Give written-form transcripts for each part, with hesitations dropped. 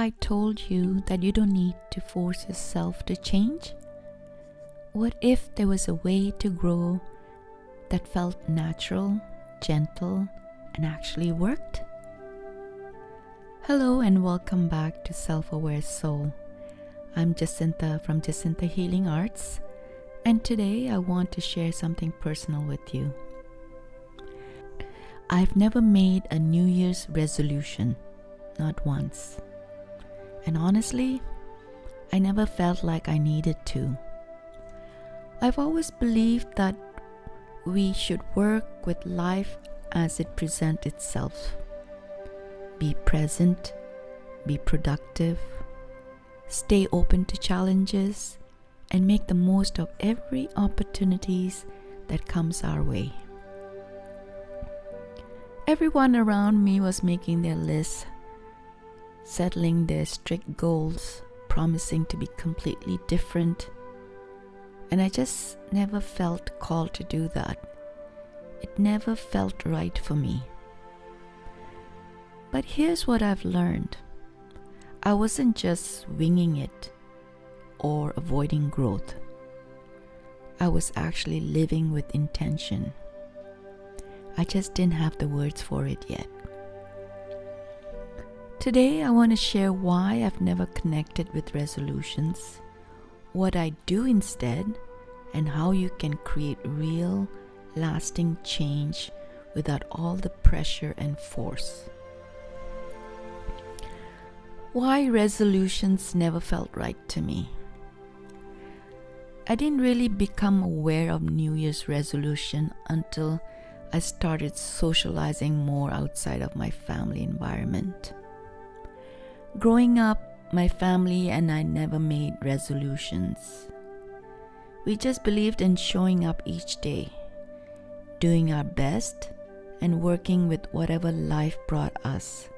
I told you that you don't need to force yourself to change? What if there was a way to grow that felt natural, gentle, and actually worked? Hello and welcome back to Self-Aware Soul. I'm Jacinta from Jacinta Healing Arts, and today I want to share something personal with you. I've never made a New Year's resolution, not once. And honestly, I never felt like I needed to. I've always believed that we should work with life as it presents itself. Be present, be productive, stay open to challenges, and make the most of every opportunities that comes our way. Everyone around me was making their lists, settling their strict goals, promising to be completely different, and I just never felt called to do that. It never felt right for me. But here's what I've learned. I wasn't just winging it or avoiding growth. I was actually living with intention. I just didn't have the words for it yet. Today, I want to share why I've never connected with resolutions, what I do instead, and how you can create real, lasting change without all the pressure and force. Why resolutions never felt right to me. I didn't really become aware of New Year's resolution until I started socializing more outside of my family environment. Growing up, my family and I never made resolutions. We just believed in showing up each day, doing our best, and working with whatever life brought us.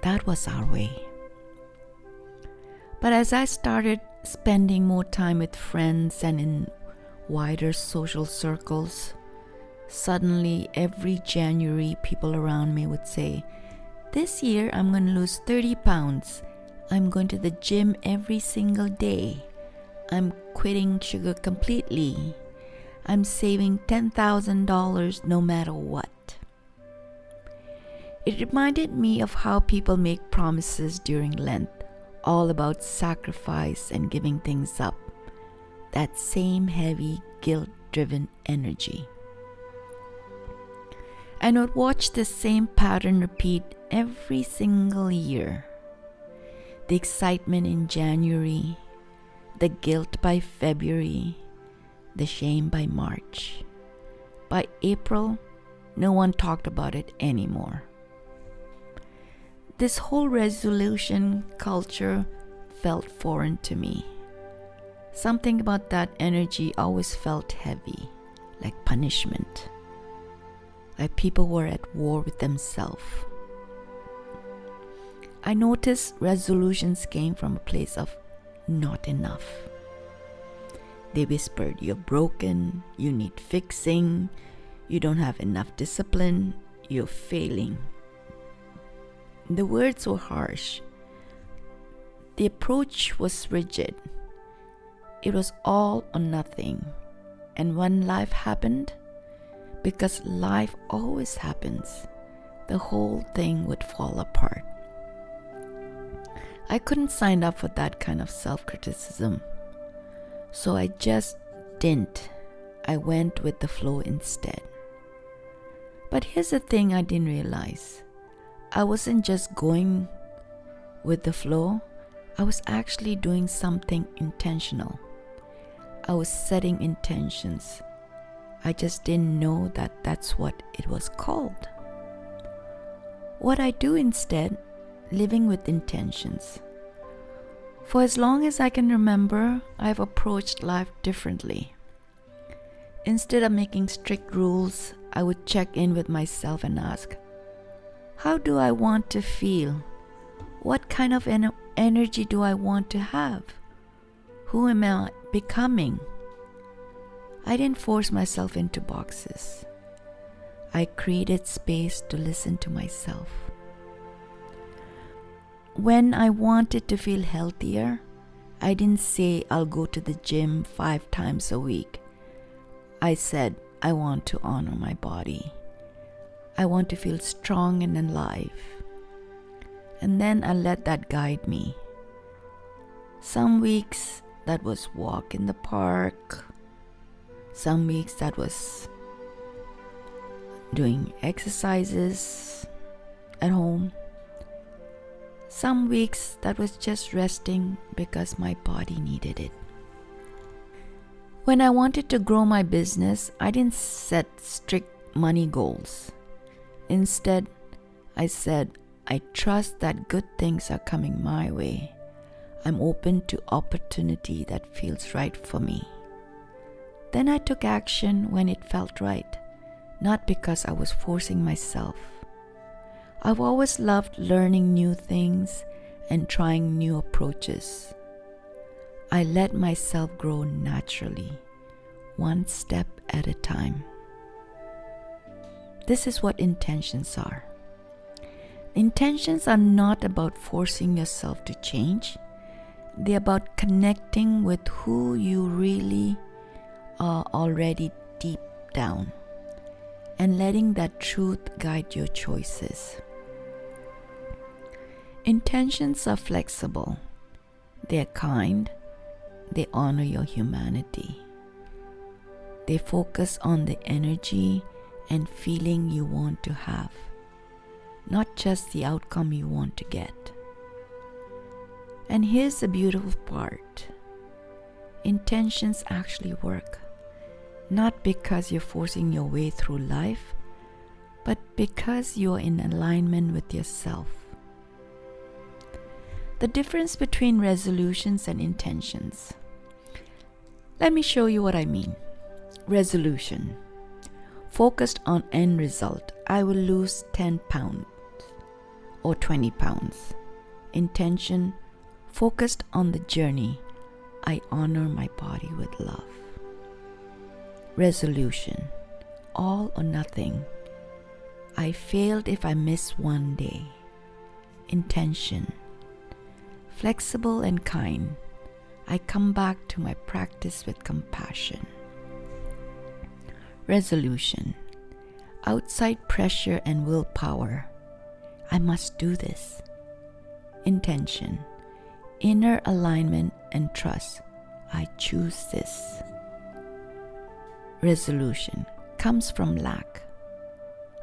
That was our way. But as I started spending more time with friends and in wider social circles, suddenly every January people around me would say, "This year I'm going to lose 30 pounds. I'm going to the gym every single day. I'm quitting sugar completely. I'm saving $10,000 no matter what." It reminded me of how people make promises during Lent, all about sacrifice and giving things up. That same heavy, guilt-driven energy. And would watch the same pattern repeat every single year. The excitement in January, the guilt by February, the shame by March. By April, no one talked about it anymore. This whole resolution culture felt foreign to me. Something about that energy always felt heavy, like punishment. Like people were at war with themselves. I noticed resolutions came from a place of not enough. They whispered, "You're broken, you need fixing, you don't have enough discipline, you're failing." The words were harsh. The approach was rigid. It was all or nothing. And when life happened, because life always happens, the whole thing would fall apart. I couldn't sign up for that kind of self-criticism. So I just didn't. I went with the flow instead. But here's the thing I didn't realize. I wasn't just going with the flow. I was actually doing something intentional. I was setting intentions. I just didn't know that that's what it was called. What I do instead, living with intentions. For as long as I can remember, I've approached life differently. Instead of making strict rules, I would check in with myself and ask, how do I want to feel? What kind of energy do I want to have? Who am I becoming? I didn't force myself into boxes. I created space to listen to myself. When I wanted to feel healthier, I didn't say I'll go to the gym 5 times a week. I said I want to honor my body. I want to feel strong and alive. And then I let that guide me. Some weeks that was walk in the park. Some weeks that was doing exercises at home. Some weeks that was just resting because my body needed it. When I wanted to grow my business, I didn't set strict money goals. Instead, I said, I trust that good things are coming my way. I'm open to opportunity that feels right for me. Then I took action when it felt right, not because I was forcing myself. I've always loved learning new things and trying new approaches. I let myself grow naturally, one step at a time. This is what intentions are. Intentions are not about forcing yourself to change. They're about connecting with who you really are already deep down and letting that truth guide your choices. Intentions are flexible. They're kind. They honor your humanity. They focus on the energy and feeling you want to have, not just the outcome you want to get. And here's the beautiful part. Intentions actually work, not because you're forcing your way through life, but because you're in alignment with yourself. The difference between resolutions and intentions. Let me show you what I mean. Resolution. Focused on end result. I will lose 10 pounds or 20 pounds. Intention. Focused on the journey. I honor my body with love. Resolution. All or nothing. I failed if I miss one day. Intention. Flexible and kind. I come back to my practice with compassion. Resolution. Outside pressure and willpower. I must do this. Intention. Inner alignment and trust. I choose this. Resolution. Comes from lack.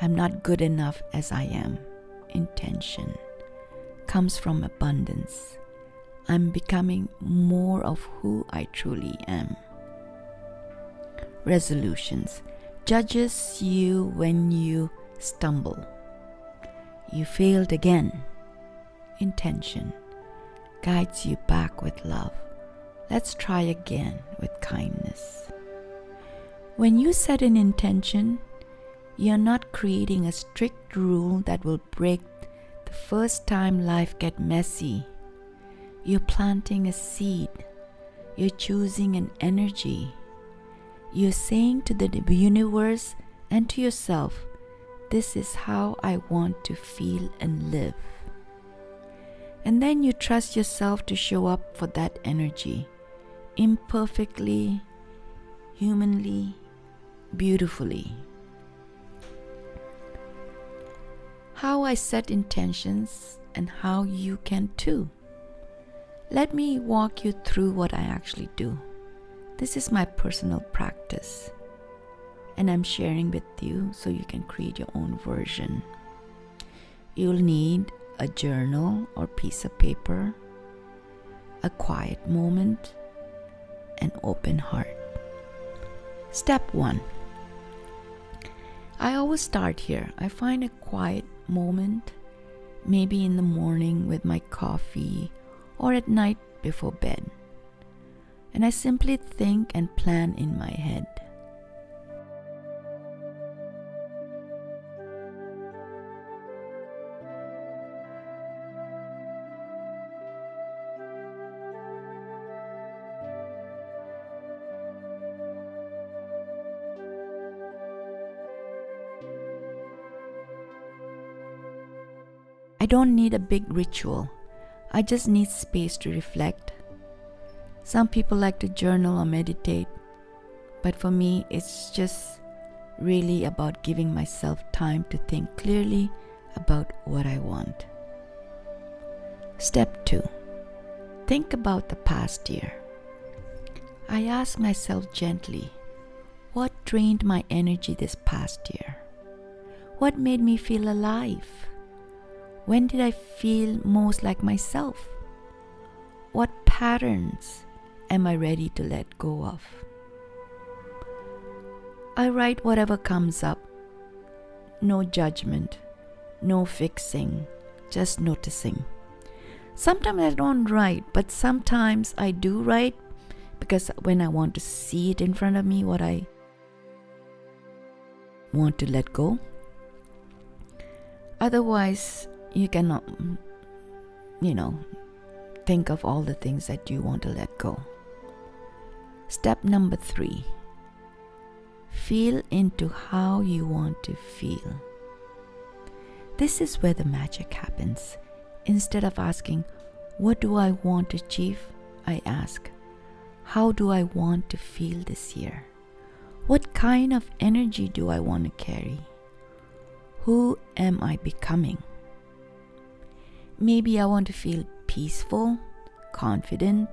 I'm not good enough as I am. Intention. Comes from abundance. I'm becoming more of who I truly am. Resolutions. Judges you when you stumble. You failed again. Intention. Guides you back with love. Let's try again with kindness. When you set an intention, you're not creating a strict rule that will break the first time life gets messy. You're planting a seed. You're choosing an energy. You're saying to the universe and to yourself, this is how I want to feel and live. And then you trust yourself to show up for that energy, imperfectly, humanly, beautifully. How I set intentions and how you can too. Let me walk you through what I actually do. This is my personal practice, and I'm sharing with you so you can create your own version. You'll need a journal or piece of paper, a quiet moment, an open heart. Step 1. I always start here. I find a quiet moment, maybe in the morning with my coffee or at night before bed. And I simply think and plan in my head. I don't need a big ritual. I just need space to reflect. Some people like to journal or meditate, but for me, it's just really about giving myself time to think clearly about what I want. Step 2. Think about the past year. I ask myself gently, what drained my energy this past year? What made me feel alive? When did I feel most like myself? What patterns am I ready to let go of? I write whatever comes up. No judgment, no fixing, just noticing. Sometimes I don't write, but sometimes I do write because when I want to see it in front of me, what I want to let go. Otherwise, you cannot, think of all the things that you want to let go. Step number 3. Feel into how you want to feel. This is where the magic happens. Instead of asking, what do I want to achieve? I ask, how do I want to feel this year? What kind of energy do I want to carry? Who am I becoming? Maybe I want to feel peaceful, confident,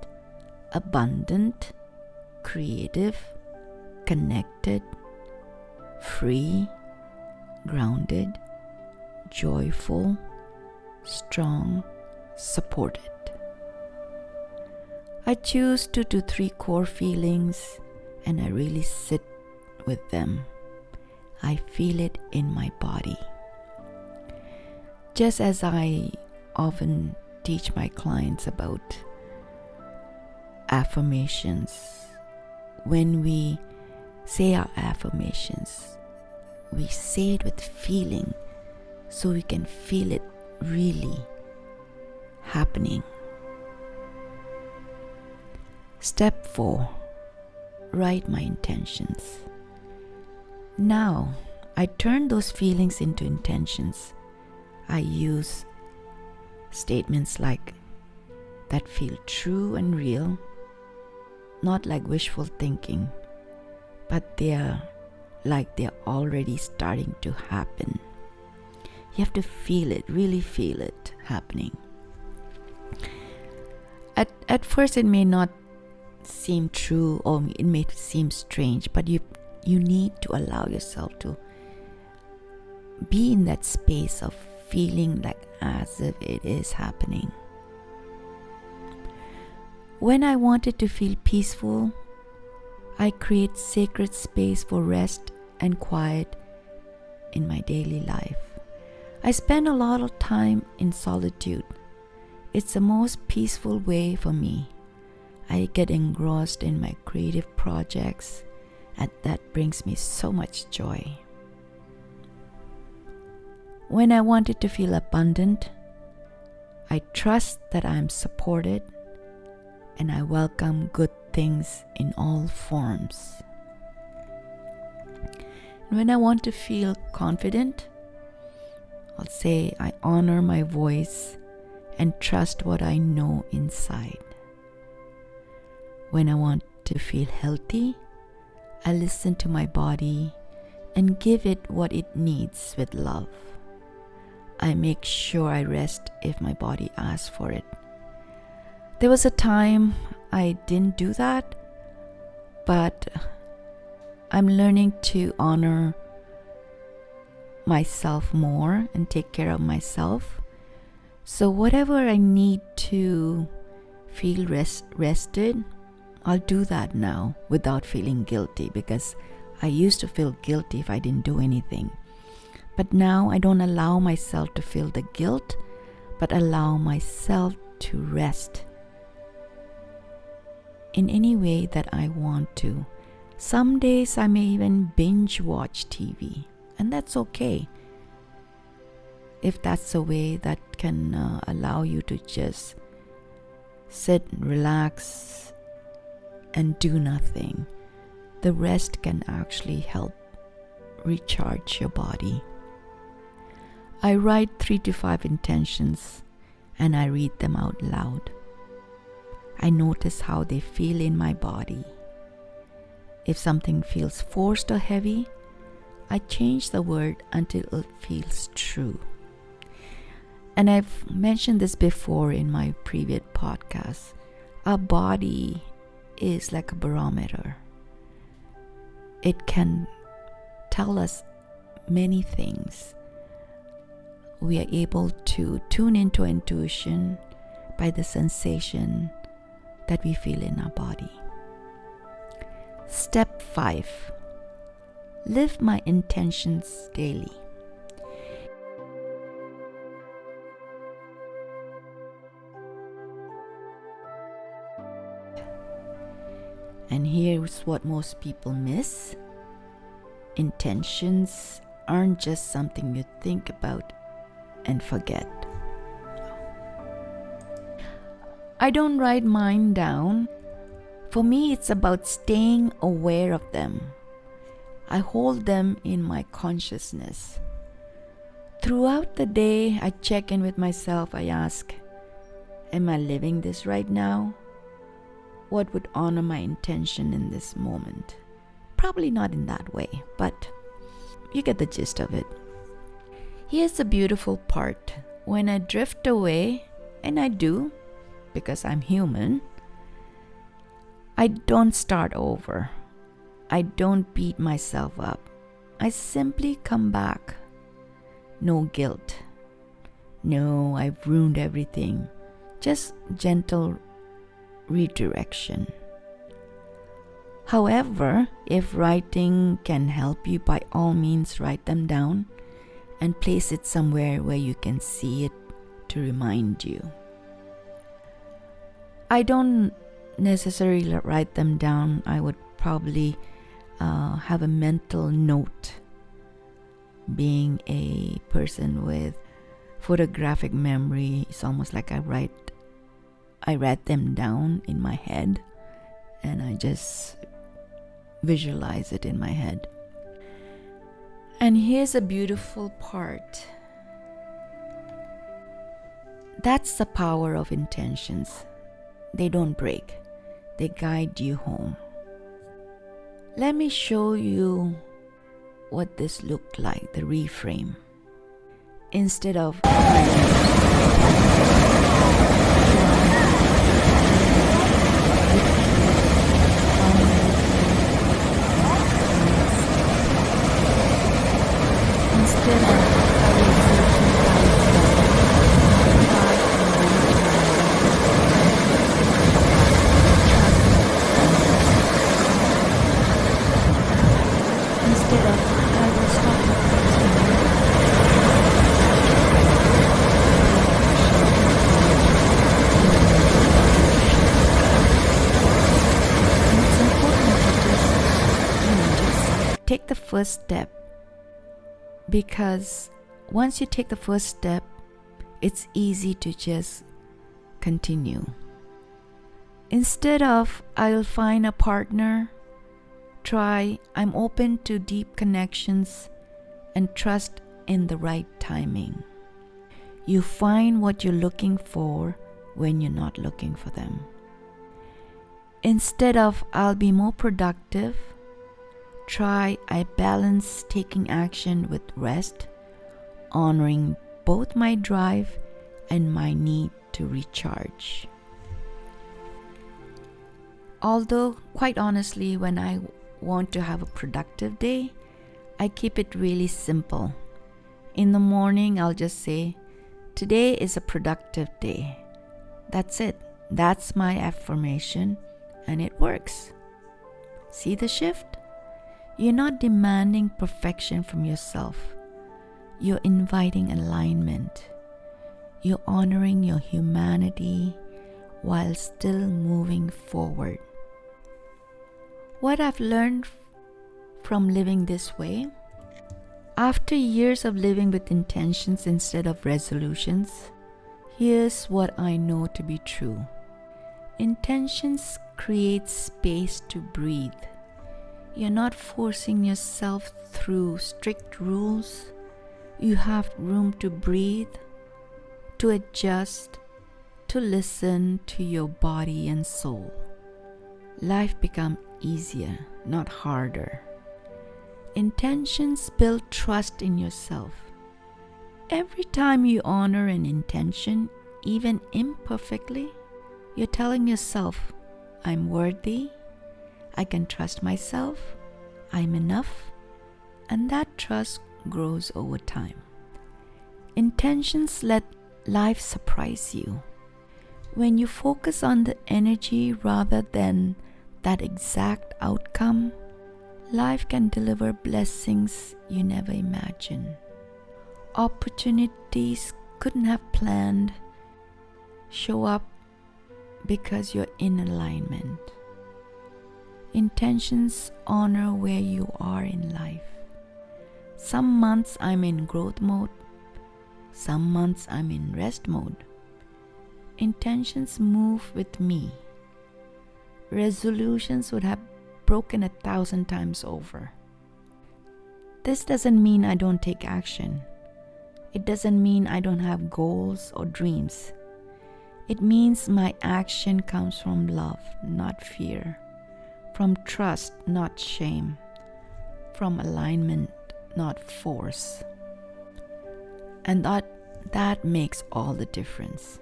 abundant, creative, connected, free, grounded, joyful, strong, supported. I choose 2 to 3 core feelings and I really sit with them. I feel it in my body. Just as I often teach my clients about affirmations, when we say our affirmations, we say it with feeling so we can feel it really happening. Step 4. Write my intentions. Now, I turn those feelings into intentions. I use statements like that feel true and real, not like wishful thinking, but they're like they're already starting to happen. You have to feel it, really feel it happening. At first it may not seem true or it may seem strange, but you need to allow yourself to be in that space of feeling like as if it is happening. When I wanted to feel peaceful, I create sacred space for rest and quiet in my daily life. I spend a lot of time in solitude. It's the most peaceful way for me. I get engrossed in my creative projects, and that brings me so much joy. When I wanted to feel abundant, I trust that I am supported and I welcome good things in all forms. When I want to feel confident, I'll say I honor my voice and trust what I know inside. When I want to feel healthy, I listen to my body and give it what it needs with love. I make sure I rest if my body asks for it. There was a time I didn't do that, but I'm learning to honor myself more and take care of myself. So whatever I need to feel rested, I'll do that now without feeling guilty, because I used to feel guilty if I didn't do anything. But now I don't allow myself to feel the guilt, but allow myself to rest in any way that I want to. Some days I may even binge watch TV, and that's okay. If that's a way that can allow you to just sit, relax, and do nothing, the rest can actually help recharge your body. I write 3 to 5 intentions and I read them out loud. I notice how they feel in my body. If something feels forced or heavy, I change the word until it feels true. And I've mentioned this before in my previous podcasts. Our body is like a barometer. It can tell us many things. We are able to tune into intuition by the sensation that we feel in our body. Step 5. Live my intentions daily. And here's what most people miss. Intentions aren't just something you think about and forget. I don't write mine down. For me, it's about staying aware of them. I hold them in my consciousness. Throughout the day, I check in with myself. I ask, am I living this right now? What would honor my intention in this moment? Probably not in that way, but you get the gist of it. Here's the beautiful part. When I drift away, and I do, because I'm human, I don't start over. I don't beat myself up. I simply come back. No guilt. No, I've ruined everything. Just gentle redirection. However, if writing can help you, by all means write them down and place it somewhere where you can see it to remind you. I don't necessarily write them down. I would probably have a mental note. Being a person with photographic memory, it's almost like I write them down in my head and I just visualize it in my head. And here's a beautiful part. That's the power of intentions. They don't break. They guide you home. Let me show you what this looked like, the reframe. Instead of take the first step, because once you take the first step, it's easy to just continue. Instead of I'll find a partner, try I'm open to deep connections and trust in the right timing. You find what you're looking for when you're not looking for them. Instead of I'll be more productive, try I balance taking action with rest, honoring both my drive and my need to recharge. Although, quite honestly, when I want to have a productive day, I keep it really simple. In the morning, I'll just say, today is a productive day. That's it. That's my affirmation, and it works. See the shift? You're not demanding perfection from yourself. You're inviting alignment. You're honoring your humanity while still moving forward. What I've learned from living this way, after years of living with intentions instead of resolutions, here's what I know to be true. Intentions create space to breathe. You're not forcing yourself through strict rules. You have room to breathe, to adjust, to listen to your body and soul, life becomes easier, not harder. Intentions build trust in yourself. Every time you honor an intention, even imperfectly, you're telling yourself, I'm worthy, I can trust myself, I'm enough, and that trust grows over time. Intentions let life surprise you. When you focus on the energy rather than that exact outcome, life can deliver blessings you never imagined. Opportunities couldn't have planned show up because you're in alignment. Intentions honor where you are in life. Some months I'm in growth mode, some months I'm in rest mode. Intentions move with me. Resolutions would have broken 1,000 times over. This doesn't mean I don't take action. It doesn't mean I don't have goals or dreams. It means my action comes from love, not fear, from trust, not shame, from alignment, not force. And that makes all the difference.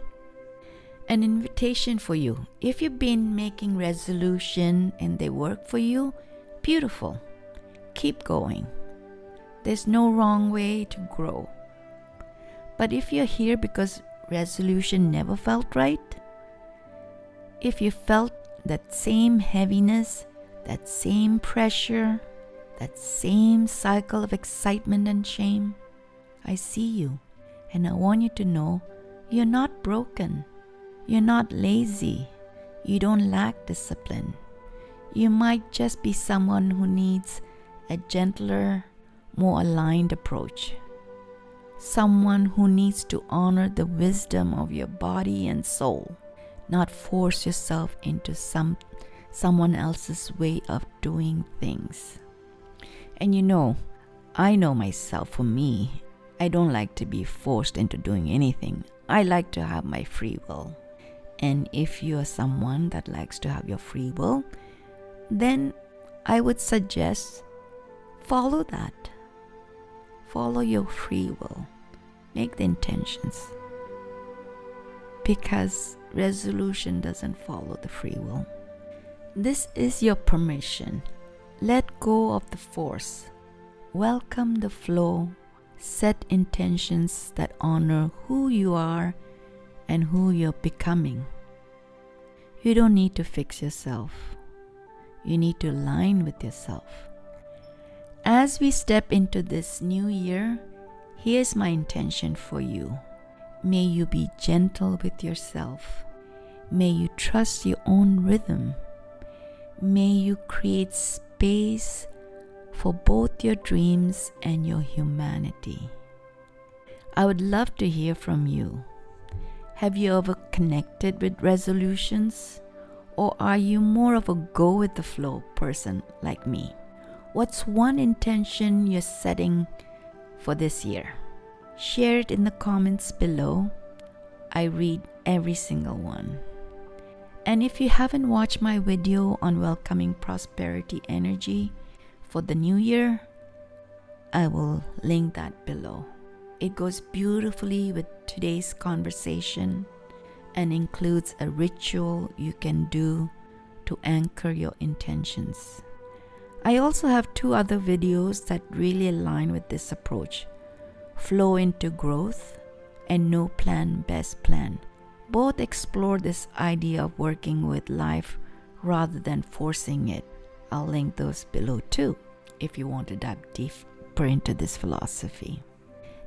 An invitation for you. If you've been making resolution and they work for you, beautiful. Keep going. There's no wrong way to grow. But if you're here because resolution never felt right, if you felt that same heaviness, that same pressure, that same cycle of excitement and shame, I see you, and I want you to know you're not broken. You're not lazy. You don't lack discipline. You might just be someone who needs a gentler, more aligned approach. Someone who needs to honor the wisdom of your body and soul, not force yourself into someone else's way of doing things. And I know myself. For me, I don't like to be forced into doing anything. I like to have my free will. And if you are someone that likes to have your free will, then I would suggest follow that. Follow your free will. Make the intentions. Because resolution doesn't follow the free will. This is your permission. Let go of the force. Welcome the flow. Set intentions that honor who you are and who you're becoming. You don't need to fix yourself. You need to align with yourself. As we step into this new year, here's my intention for you. May you be gentle with yourself. May you trust your own rhythm. May you create space for both your dreams and your humanity. I would love to hear from you. Have you ever connected with resolutions? Or are you more of a go with the flow person like me? What's one intention you're setting for this year? Share it in the comments below. I read every single one. And if you haven't watched my video on welcoming prosperity energy for the new year, I will link that below. It goes beautifully with today's conversation and includes a ritual you can do to anchor your intentions. I also have 2 other videos that really align with this approach: Flow into Growth and No Plan, Best Plan. Both explore this idea of working with life rather than forcing it. I'll link those below too if you want to dive deeper into this philosophy.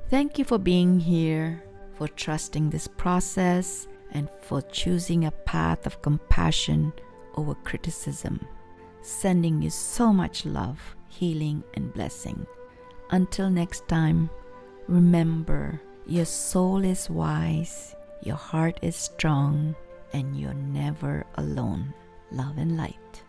Thank you for being here, for trusting this process, and for choosing a path of compassion over criticism. Sending you so much love, healing, and blessing. Until next time, remember, your soul is wise, your heart is strong, and you're never alone. Love and light.